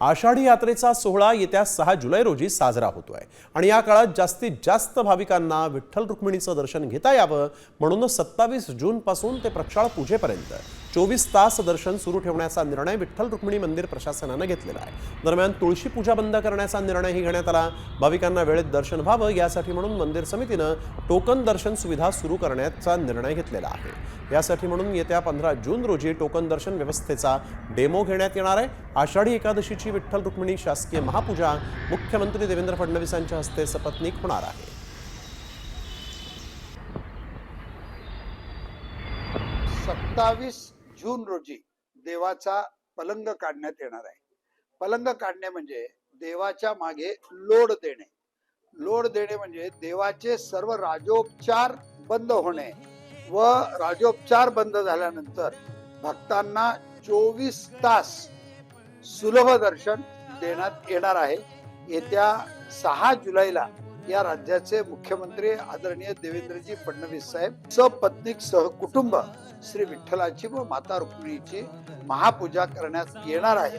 आषाढी यात्रेचा सोहळा येत्या 6 जुलै रोजी साजरा होतोय आणि या काळात जास्तीत जास्त भाविकांना विठ्ठल रुक्मिणीचं दर्शन घेता यावं म्हणून 27 जून पासून ते प्रक्षाळ पूजेपर्यंत 24 तास दर्शन सुरू ठेवण्याचा निर्णय विठ्ठल रुक्मिणी मंदिर प्रशासनाने घेतलेला आहे। दरम्यान तुळशी पूजा बंद करण्याचा निर्णयही घेण्यात आला। भाविकांना वेळेत दर्शन व्हावं यासाठी म्हणून मंदिर समितीने टोकन दर्शन सुविधा सुरू करण्याचा निर्णय घेतलेला आहे। यासाठी म्हणून येत्या 15 जून रोजी टोकन दर्शन व्यवस्थेचा डेमो घेण्यात येणार आहे। आषाढी एकादशीची विठ्ठल रुक्मिणी शासकीय महापूजा मुख्यमंत्री देवेंद्र फडणवीसांच्या हस्ते सपत्नीक होणार आहे। 27 जून रोजी देवाचा पलंग काढण्यात येणार आहे। पलंग काढणे म्हणजे देवाच्या मागे लोड देणे। लोड देणे म्हणजे देवाचे सर्व राजोपचार बंद होणे व राजोपचार बंद झाल्यानंतर भक्तांना 24 तास सुलभ दर्शन देण्यात येणार आहे। येत्या 6 जुलैला या राज्याचे मुख्यमंत्री आदरणीय देवेंद्रजी फडणवीस साहेब सपत्नीक सहकुटुंब श्री विठ्ठलाची व माता रुक्मिणीची महापूजा करण्यात येणार आहे।